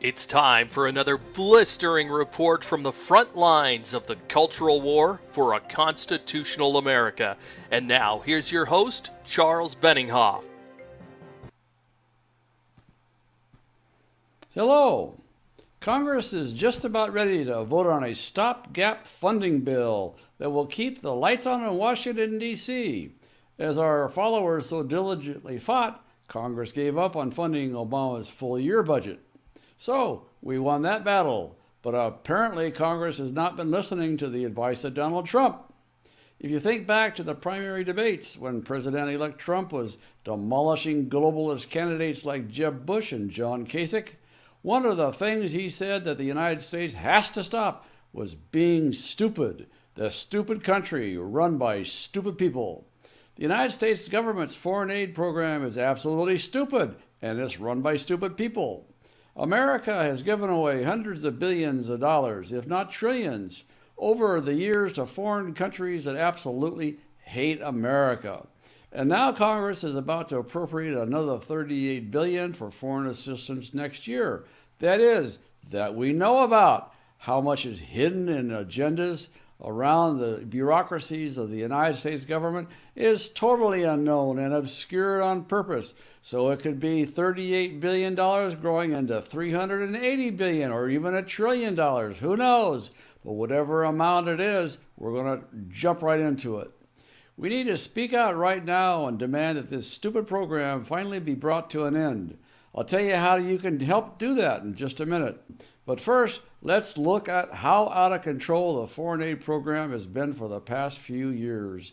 It's time for another blistering report from the front lines of the cultural war for a constitutional America. And now, here's your host, Charles Benninghoff. Hello. Congress is just about ready to vote on a stopgap funding bill that will keep the lights on in Washington, D.C. As our followers so diligently fought, Congress gave up on funding Obama's full-year budget. So, we won that battle, but apparently Congress has not been listening to the advice of Donald Trump. If you think back to the primary debates when President-elect Trump was demolishing globalist candidates like Jeb Bush and John Kasich, one of the things he said that the United States has to stop was being stupid, the stupid country run by stupid people. The United States government's foreign aid program is absolutely stupid, and it's run by stupid people. America has given away hundreds of billions of dollars, if not trillions, over the years to foreign countries that absolutely hate America. And now Congress is about to appropriate another $38 billion for foreign assistance next year. That is, that we know about. How much is hidden in agendas around the bureaucracies of the United States government is totally unknown and obscured on purpose. So it could be $38 billion growing into $380 billion or even $1 trillion. Who knows? But whatever amount it is, we're going to jump right into it. We need to speak out right now and demand that this stupid program finally be brought to an end. I'll tell you how you can help do that in just a minute. But first, let's look at how out of control the foreign aid program has been for the past few years.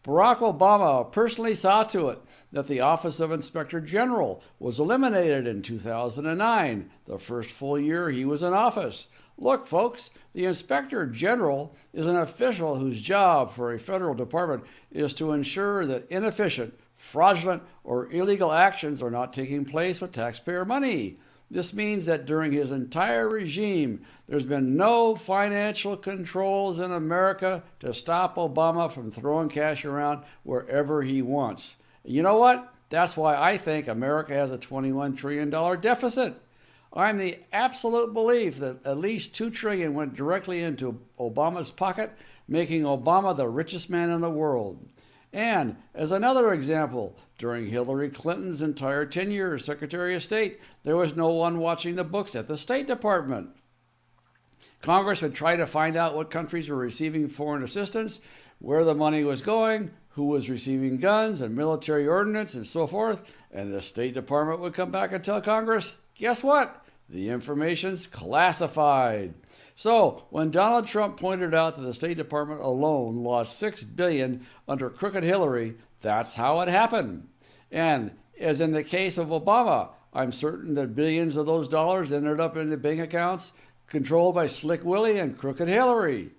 Barack Obama personally saw to it that the Office of Inspector General was eliminated in 2009, the first full year he was in office. Look, folks, the Inspector General is an official whose job for a federal department is to ensure that inefficient, fraudulent, or illegal actions are not taking place with taxpayer money. This means that during his entire regime, there's been no financial controls in America to stop Obama from throwing cash around wherever he wants. You know what? That's why I think America has a $21 trillion deficit. I'm the absolute belief that at least $2 trillion went directly into Obama's pocket, making Obama the richest man in the world. And as another example, during Hillary Clinton's entire tenure as Secretary of State, there was no one watching the books at the State Department. Congress would try to find out what countries were receiving foreign assistance, where the money was going, who was receiving guns and military ordnance and so forth, and the State Department would come back and tell Congress, guess what? The information's classified. So, when Donald Trump pointed out that the State Department alone lost $6 billion under crooked Hillary, that's how it happened. And as in the case of Obama, I'm certain that billions of those dollars ended up in the bank accounts controlled by Slick Willie and crooked Hillary.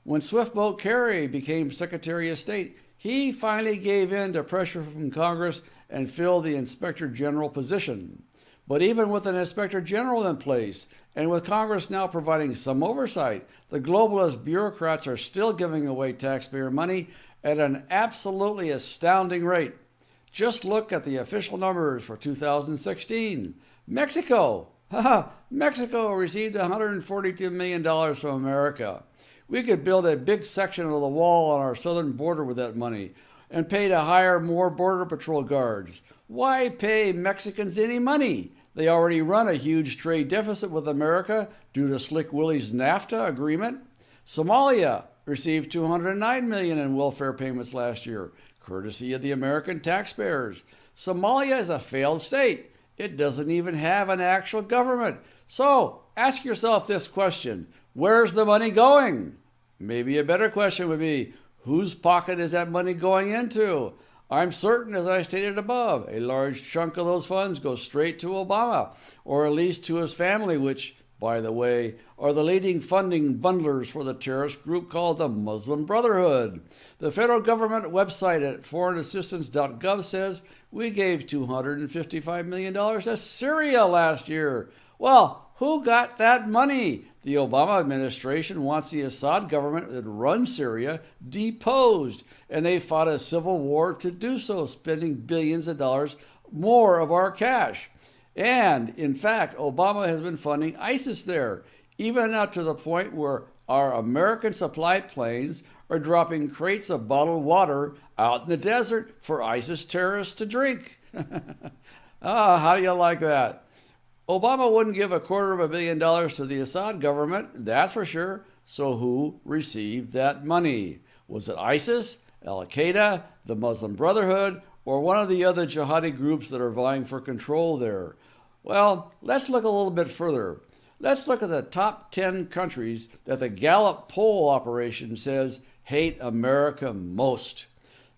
When Swiftboat Kerry became Secretary of State, he finally gave in to pressure from Congress and filled the Inspector General position. But even with an Inspector General in place, and with Congress now providing some oversight, the globalist bureaucrats are still giving away taxpayer money at an absolutely astounding rate. Just look at the official numbers for 2016. Mexico! Mexico received $142 million from America. We could build a big section of the wall on our southern border with that money and pay to hire more Border Patrol guards. Why pay Mexicans any money? They already run a huge trade deficit with America due to Slick Willie's NAFTA agreement. Somalia received $209 million in welfare payments last year, courtesy of the American taxpayers. Somalia is a failed state. It doesn't even have an actual government. So ask yourself this question: where's the money going? Maybe a better question would be, whose pocket is that money going into? I'm certain, as I stated above, a large chunk of those funds go straight to Obama, or at least to his family, which, by the way, are the leading funding bundlers for the terrorist group called the Muslim Brotherhood. The federal government website at foreignassistance.gov says we gave $255 million to Syria last year. Well, who got that money? The Obama administration wants the Assad government that runs Syria deposed, and they fought a civil war to do so, spending billions of dollars more of our cash. And in fact, Obama has been funding ISIS there, even up to the point where our American supply planes are dropping crates of bottled water out in the desert for ISIS terrorists to drink. How do you like that? Obama wouldn't give $250 million to the Assad government, that's for sure. So who received that money? Was it ISIS, Al-Qaeda, the Muslim Brotherhood, or one of the other jihadi groups that are vying for control there? Well, let's look a little bit further. Let's look at the top 10 countries that the Gallup poll operation says hate America most.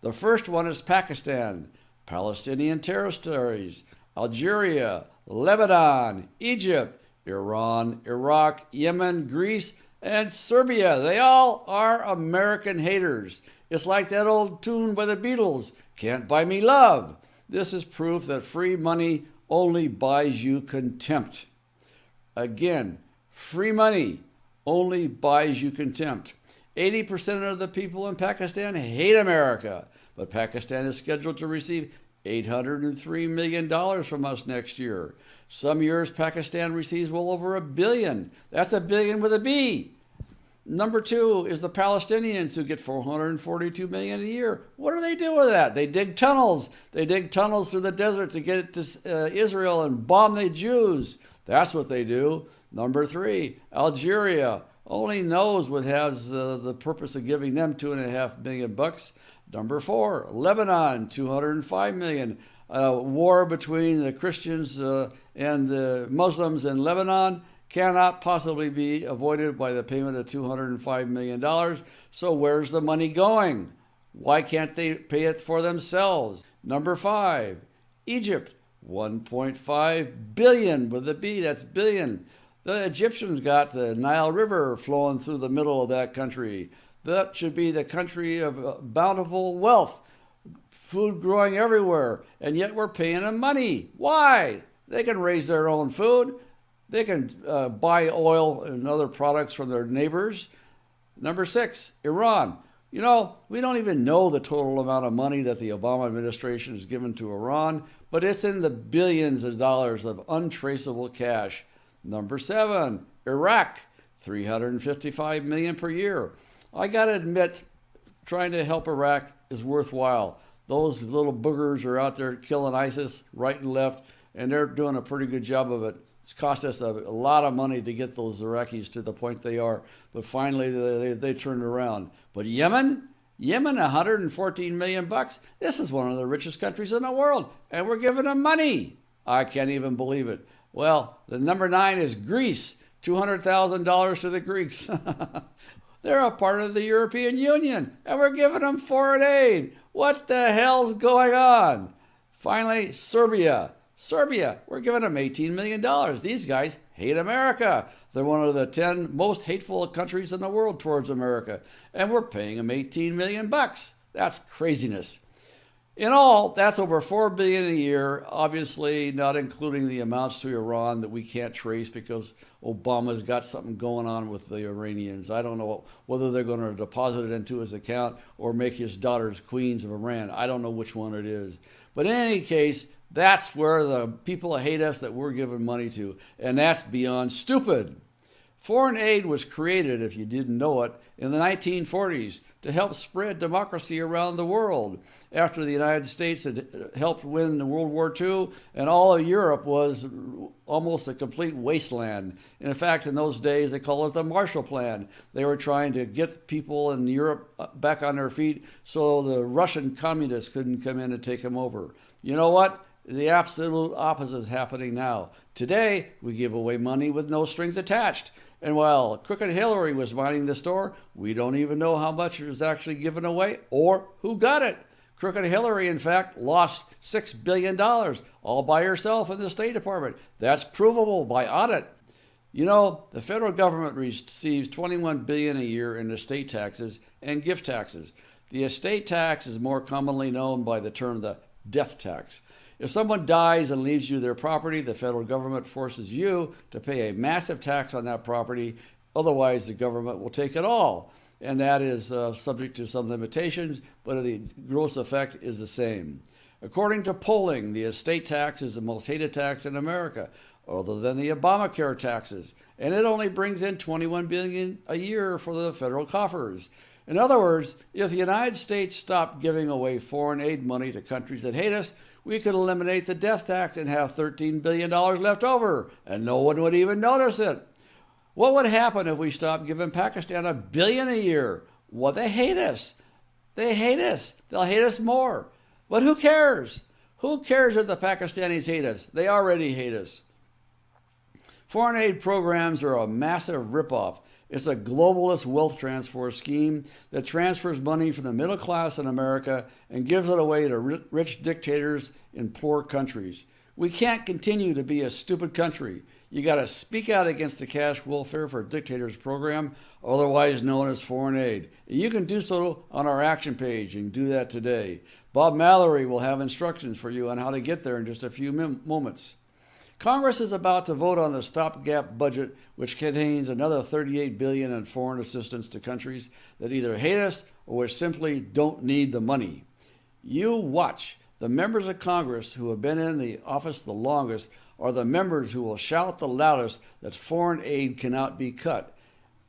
The first one is Pakistan, Palestinian territories, Algeria, Lebanon, Egypt, Iran, Iraq, Yemen, Greece, and Serbia. They all are American haters. It's like that old tune by the Beatles, Can't Buy Me Love. This is proof that free money only buys you contempt. Again, free money only buys you contempt. 80% of the people in Pakistan hate America, but Pakistan is scheduled to receive $803 million from us next year. Some years Pakistan receives well over $1 billion. That's $1 billion with a B. Number two is the Palestinians, who get $442 million a year. What do they do with that? They dig tunnels. They dig tunnels through the desert to get it to Israel and bomb the Jews. That's what they do. Number three, Algeria. Only knows what has the purpose of giving them $2.5 million bucks. Number four, Lebanon, $205 million. War between the Christians and the Muslims in Lebanon cannot possibly be avoided by the payment of $205 million. So where's the money going? Why can't they pay it for themselves? Number five, Egypt, $1.5 billion with a B, that's billion. The Egyptians got the Nile River flowing through the middle of that country. That should be the country of bountiful wealth, food growing everywhere, and yet we're paying them money. Why? They can raise their own food. They can buy oil and other products from their neighbors. Number six, Iran. You know, we don't even know the total amount of money that the Obama administration has given to Iran, but it's in the billions of dollars of untraceable cash. Number seven, Iraq, $355 million per year. I got to admit, trying to help Iraq is worthwhile. Those little boogers are out there killing ISIS right and left, and they're doing a pretty good job of it. It's cost us a lot of money to get those Iraqis to the point they are, but finally they turned around. But Yemen, $114 million bucks. This is one of the richest countries in the world, and we're giving them money. I can't even believe it. Well, the number 9 is Greece, $200,000 to the Greeks. They're a part of the European Union, and we're giving them foreign aid. What the hell's going on? Finally, Serbia, we're giving them $18 million. These guys hate America. They're one of the 10 most hateful countries in the world towards America, and we're paying them $18 million bucks. That's craziness. In all, that's over $4 billion a year, obviously not including the amounts to Iran that we can't trace because Obama's got something going on with the Iranians. I don't know whether they're going to deposit it into his account or make his daughters queens of Iran. I don't know which one it is. But in any case, that's where the people hate us that we're giving money to, and that's beyond stupid. Foreign aid was created, if you didn't know it, in the 1940s to help spread democracy around the world. After the United States had helped win World War II, and all of Europe was almost a complete wasteland. In fact, in those days, they called it the Marshall Plan. They were trying to get people in Europe back on their feet so the Russian communists couldn't come in and take them over. You know what? The absolute opposite is happening now. Today, we give away money with no strings attached. And while Crooked Hillary was minding the store, we don't even know how much was actually given away or who got it. Crooked Hillary, in fact, lost $6 billion all by herself in the State Department. That's provable by audit. You know, the federal government receives $21 billion a year in estate taxes and gift taxes. The estate tax is more commonly known by the term the death tax. If someone dies and leaves you their property, the federal government forces you to pay a massive tax on that property. Otherwise, the government will take it all. And that is subject to some limitations, but the gross effect is the same. According to polling, the estate tax is the most hated tax in America, other than the Obamacare taxes, and it only brings in $21 billion a year for the federal coffers. In other words, if the United States stopped giving away foreign aid money to countries that hate us, we could eliminate the death tax and have $13 billion left over, and no one would even notice it. What would happen if we stopped giving Pakistan $1 billion a year? Well, they hate us. They hate us. They'll hate us more. But who cares? Who cares if the Pakistanis hate us? They already hate us. Foreign aid programs are a massive ripoff. It's a globalist wealth transfer scheme that transfers money from the middle class in America and gives it away to rich dictators in poor countries. We can't continue to be a stupid country. You got to speak out against the cash welfare for dictators program, otherwise known as foreign aid. And you can do so on our action page. You can do that today. Bob Mallory will have instructions for you on how to get there in just a few moments. Congress is about to vote on the stopgap budget, which contains another $38 billion in foreign assistance to countries that either hate us or which simply don't need the money. You watch. The members of Congress who have been in the office the longest are the members who will shout the loudest that foreign aid cannot be cut.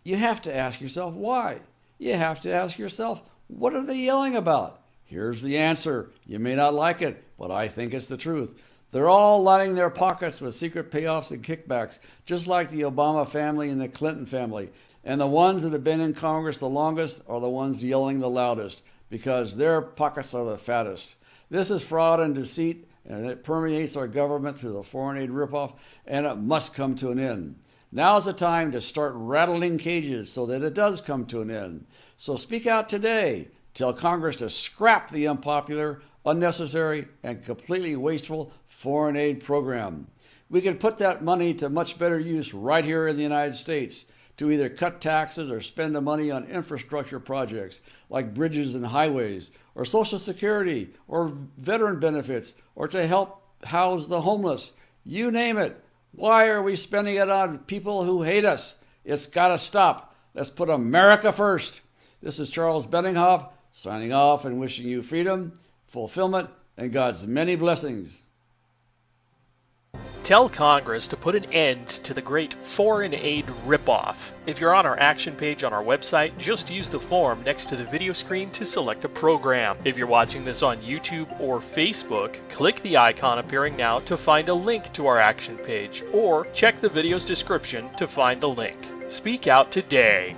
You have to ask yourself why. You have to ask yourself, what are they yelling about? Here's the answer. You may not like it, but I think it's the truth. They're all lining their pockets with secret payoffs and kickbacks, just like the Obama family and the Clinton family. And the ones that have been in Congress the longest are the ones yelling the loudest, because their pockets are the fattest. This is fraud and deceit, and it permeates our government through the foreign aid ripoff, and it must come to an end. Now's the time to start rattling cages so that it does come to an end. So speak out today. Tell Congress to scrap the unpopular, unnecessary, and completely wasteful foreign aid program. We could put that money to much better use right here in the United States to either cut taxes or spend the money on infrastructure projects like bridges and highways, or Social Security, or veteran benefits, or to help house the homeless. You name it. Why are we spending it on people who hate us? It's got to stop. Let's put America first. This is Charles Benninghoff signing off and wishing you freedom, fulfillment, and God's many blessings. Tell Congress to put an end to the great foreign aid ripoff. If you're on our action page on our website, just use the form next to the video screen to select a program. If you're watching this on YouTube or Facebook, click the icon appearing now to find a link to our action page, or check the video's description to find the link. Speak out today.